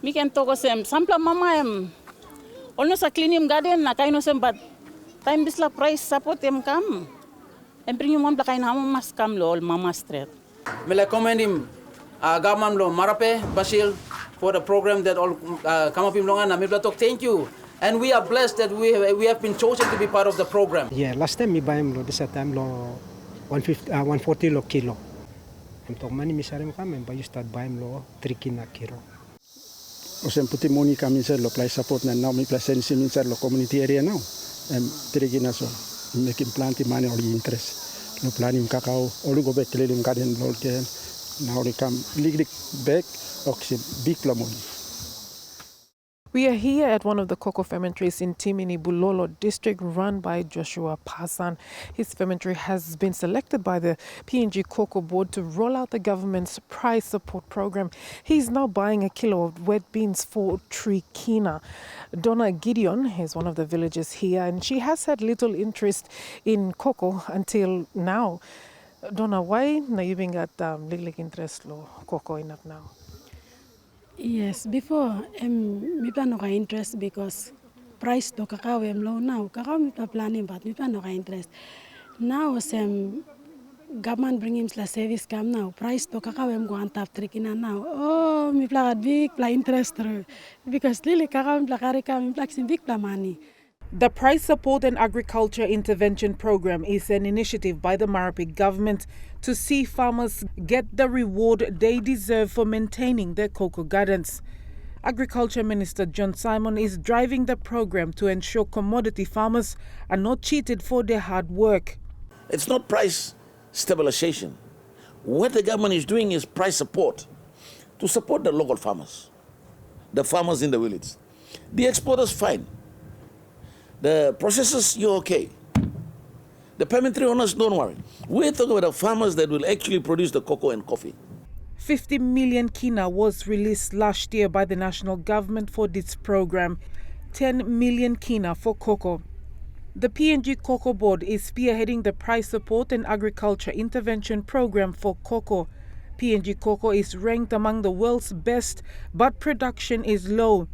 Mi can talk sem sampla mama almost a clean garden na kaino sem but time bisla price support kam. And bring him one black and mas kam lo mama street. Me like commend him government lo marape Basil for the program that all come up in longan na me talk thank you. And we are blessed that we have been chosen to be part of the program. Yeah, last time we buy him lo this time lo 140 lo kilo. I'm talking money misarim kami, but you start buying lo 3 kilo. Osem puti moni kami sir lo play support na now mi play sensi min sir lo community area now. Tirigina so making planting money or interest. Lo planning cacao or go back clearing garden lo ke now they come lig back oxy big money. We are here at one of the cocoa fermentaries in Timini Bulolo district run by Joshua Pasan. His fermentary has been selected by the PNG Cocoa Board to roll out the government's price support program. He's now buying a kilo of wet beans for Trikina. Donna Gideon is one of the villagers here and she has had little interest in cocoa until now. Donna, why na you being at little interest lo cocoa enough now? Yes, before me plan no interest because price to cacao low now. Cacao me planning but me plan no interest. Now government bring him la service cam now. Price to cacao go on tap trikina now. Oh, me plan big plan interest because lily cacao me plan carika me plan big plan money. The Price Support and Agriculture Intervention Program is an initiative by the Marape government to see farmers get the reward they deserve for maintaining their cocoa gardens. Agriculture Minister John Simon is driving the program to ensure commodity farmers are not cheated for their hard work. It's not price stabilization. What the government is doing is price support to support the local farmers, the farmers in the village. The exporters, fine. The processors, you're okay. The permitry owners, don't worry. We're talking about the farmers that will actually produce the cocoa and coffee. 50 million kina was released last year by the national government for this program. 10 million kina for cocoa. The PNG Cocoa Board is spearheading the Price Support and Agriculture Intervention Program for cocoa. PNG cocoa is ranked among the world's best, but production is low.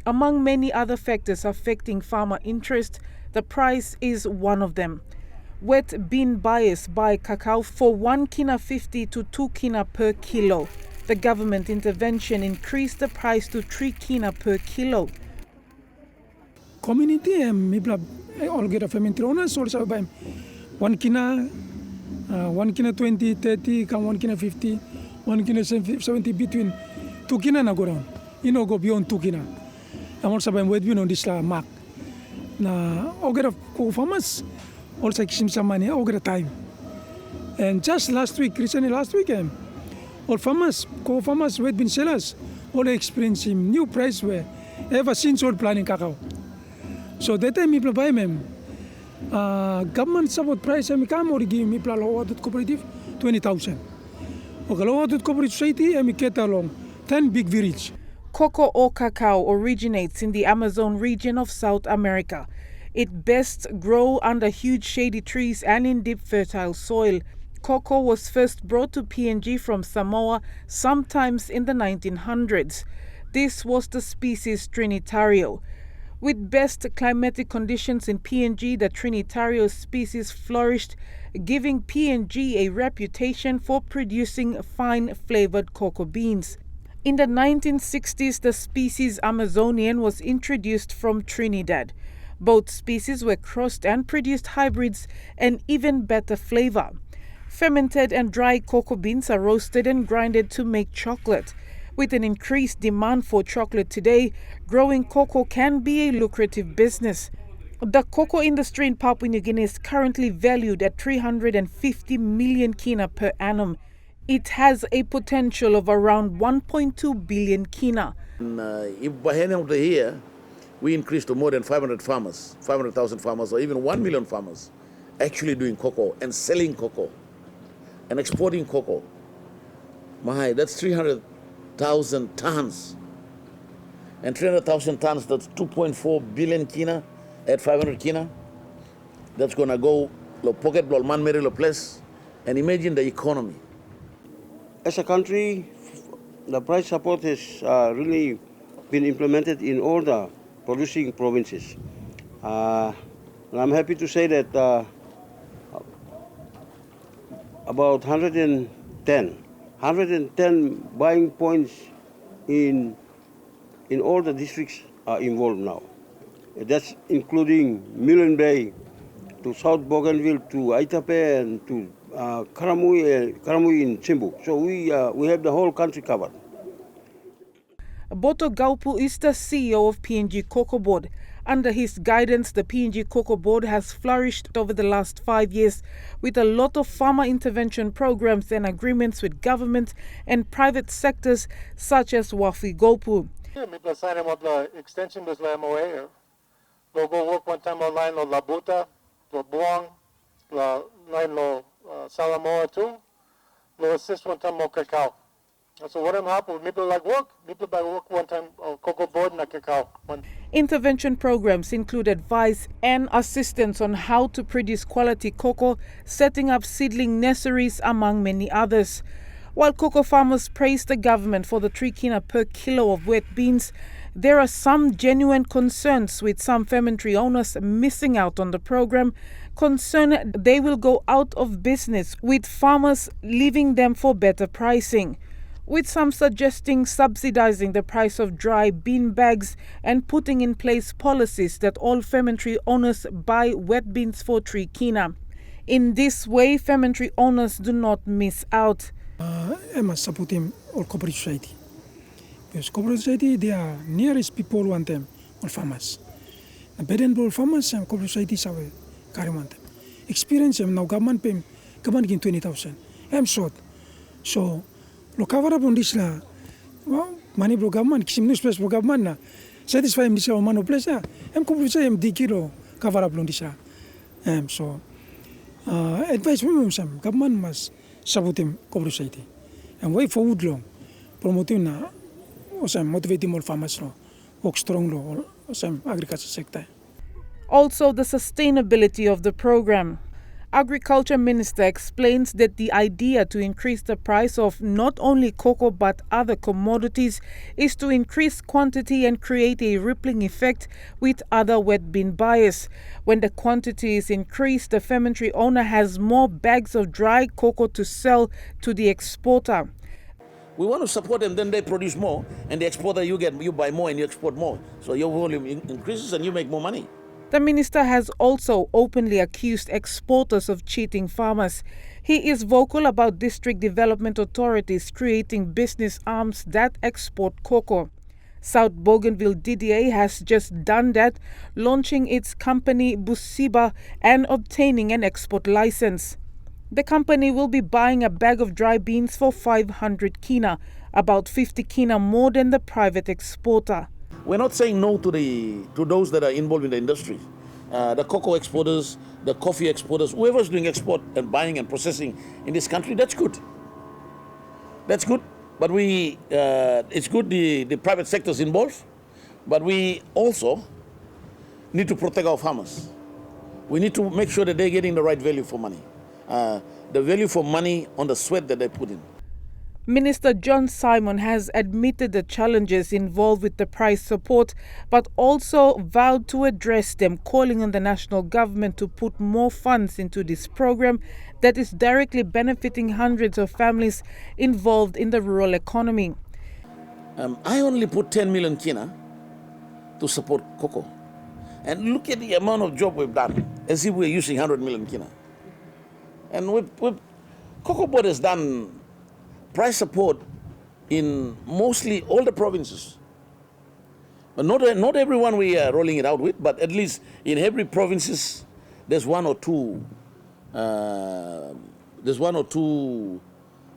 Among many other factors affecting farmer interest, the price is one of them. Wet bean buyers buy cacao for 1 kina 50 to 2 kina per kilo. The government intervention increased the price to 3 kina per kilo. Community all get a fermentary owners also buy 1 kina 20, 30, 1 kina 50, 1 kina 70 between 2 kina na go down. You know go beyond 2 kina. I'm also buying wet bean on this mark. Na all get a farmers also give some money all get a time. And just recently last weekend, all farmers, co-farmers, wet bean sellers, all experiencing new price where ever since all planting cacao. So that time people buy them. Government support price I come or give me lower cooperative 20,000. Okay, lower cooperative society I get along 10 big village. Cocoa or cacao originates in the Amazon region of South America. It best grows under huge shady trees and in deep fertile soil. Cocoa was first brought to PNG from Samoa sometimes in the 1900s. This was the species Trinitario. With best climatic conditions in PNG, the Trinitario species flourished, giving PNG a reputation for producing fine-flavored cocoa beans. In the 1960s, the species Amazonian was introduced from Trinidad. Both species were crossed and produced hybrids and even better flavor. Fermented and dry cocoa beans are roasted and grinded to make chocolate. With an increased demand for chocolate today, growing cocoa can be a lucrative business. The cocoa industry in Papua New Guinea is currently valued at 350 million kina per annum. It has a potential of around 1.2 billion kina. If by the end of the year, we increase to more than 500,000 farmers, or even 1 million farmers actually doing cocoa and selling cocoa and exporting cocoa. That's 300,000 tons. And 300,000 tons, that's 2.4 billion kina at 500 kina. That's going to go lo pocket, lo man lo place. And imagine the economy. As a country, the price support is really been implemented in all the producing provinces. And I'm happy to say that about 110 buying points in all the districts are involved now. That's including Millen Bay, to South Bougainville, to Aitape, and to Karamui in Chimbu. So we have the whole country covered. Boto Gaupu is the CEO of PNG Cocoa Board. Under his guidance, the PNG Cocoa Board has flourished over the last 5 years with a lot of farmer intervention programs and agreements with government and private sectors such as Wafi Golpu. Mi sign of the extension was la MOA. Lo go work one time online lo Labuta, lo Buang, la line lo Salamoa too. Lo assist one time lo Cacao. So what I'm happy with people like work one time Cocoa Board na Cacao. Intervention programs include advice and assistance on how to produce quality cocoa, setting up seedling nurseries, among many others. While cocoa farmers praise the government for the 3 kina per kilo of wet beans, there are some genuine concerns with some fermentary owners missing out on the program, concerned they will go out of business, with farmers leaving them for better pricing, with some suggesting subsidizing the price of dry bean bags and putting in place policies that all fermentary owners buy wet beans for 3 kina. In this way, fermentary owners do not miss out. I must support him all cooperative society. Because cooperative society, they are nearest people want them, all farmers. The better all farmers and cooperative society sawe carry want them. Experience them now government pay government give 20,000. I'm short. So lo cover up on this la well, money bro government, kisim news place bro government na satisfy him this la mano place na. I'm cooperative society di kilo cover up on this la. So advice from some government must support him cooperative society. And way forward long promoting na motivating more farmers no work strong lo agriculture sector. Also, the sustainability of the program. Agriculture Minister explains that the idea to increase the price of not only cocoa but other commodities is to increase quantity and create a rippling effect with other wet bean buyers. When the quantity is increased, the fermentary owner has more bags of dry cocoa to sell to the exporter. We want to support them, then they produce more, and the exporter you buy more and you export more. So your volume increases and you make more money. The minister has also openly accused exporters of cheating farmers. He is vocal about district development authorities creating business arms that export cocoa. South Bougainville DDA has just done that, launching its company Busiba and obtaining an export license. The company will be buying a bag of dry beans for 500 kina, about 50 kina more than the private exporter. We're not saying no to those that are involved in the industry. The cocoa exporters, the coffee exporters, whoever's doing export and buying and processing in this country, that's good. That's good. But it's good the private sector's involved, but we also need to protect our farmers. We need to make sure that they're getting the right value for money. The value for money on the sweat that they put in. Minister John Simon has admitted the challenges involved with the price support, but also vowed to address them, calling on the national government to put more funds into this program that is directly benefiting hundreds of families involved in the rural economy. I only put 10 million kina to support cocoa. And look at the amount of job we've done, as if we're using 100 million kina. And Cocoa Board has done price support in mostly all the provinces. But not everyone we are rolling it out with, but at least in every provinces there's one or two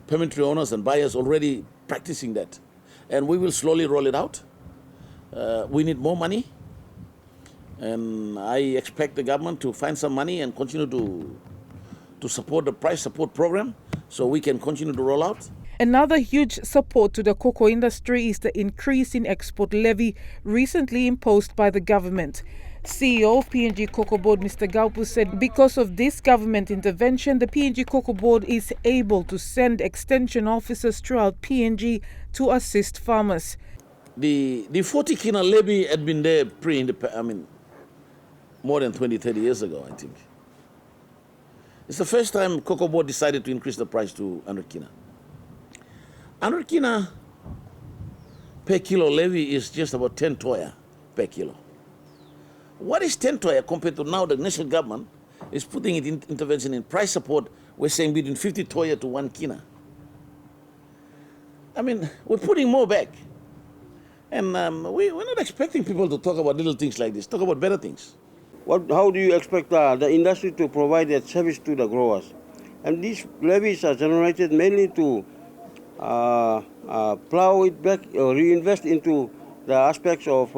fermentary owners and buyers already practicing that. And we will slowly roll it out. We need more money. And I expect the government to find some money and continue to support the price support program so we can continue to roll out. Another huge support to the cocoa industry is the increase in export levy recently imposed by the government. CEO of PNG Cocoa Board, Mr. Gaupu, said because of this government intervention, the PNG Cocoa Board is able to send extension officers throughout PNG to assist farmers. The 40 kina levy had been there more than 20, 30 years ago, I think. It's the first time Cocoa Board decided to increase the price to 100 kina. 100 kina per kilo levy is just about 10 toya per kilo. What is 10 toya compared to now the national government is putting it in intervention in price support? We're saying between 50 toya to 1 kina. I mean, we're putting more back. And we're not expecting people to talk about little things like this, talk about better things. How do you expect the industry to provide that service to the growers? And these levies are generated mainly to plow it back or reinvest into the aspects of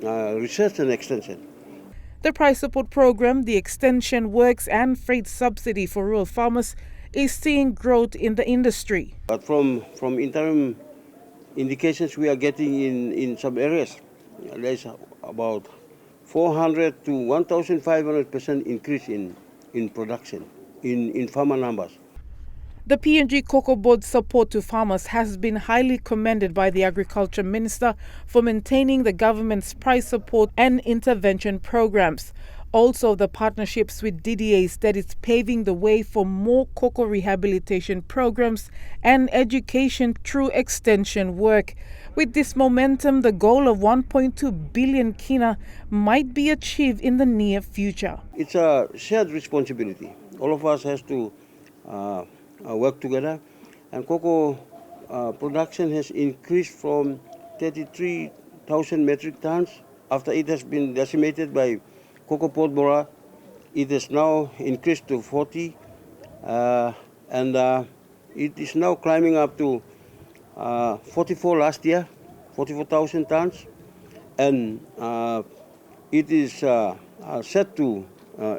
research and extension. The price support program, the extension works and freight subsidy for rural farmers is seeing growth in the industry. But from interim indications we are getting in some areas, there's about 400 to 1,500% increase in production, in farmer numbers. The PNG Cocoa Board support to farmers has been highly commended by the Agriculture Minister for maintaining the government's price support and intervention programs. Also, the partnerships with DDAs that is paving the way for more cocoa rehabilitation programs and education through extension work. With this momentum, the goal of 1.2 billion kina might be achieved in the near future. It's a shared responsibility. All of us has to work together. And cocoa production has increased from 33,000 metric tons after it has been decimated by Cocoa Board. It has now increased to 40 and it is now climbing up to 44 last year, 44,000 tons, and it is set to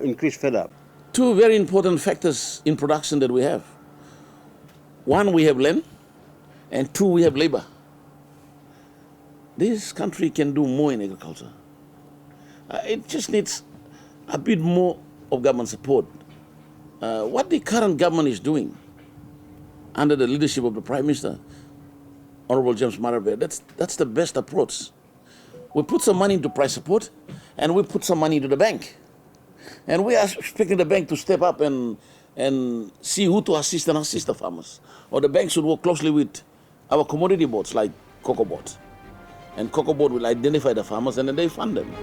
increase further. Two very important factors in production that we have. One, we have land, and two, we have labor. This country can do more in agriculture. It just needs a bit more of government support. What the current government is doing under the leadership of the Prime Minister, Honorable James Marabe, that's the best approach. We put some money into price support and we put some money into the bank. And we are expecting the bank to step up and see who to assist and assist the farmers. Or the bank should work closely with our commodity boards like Cocoa Board. And Cocoa Board will identify the farmers and then they fund them.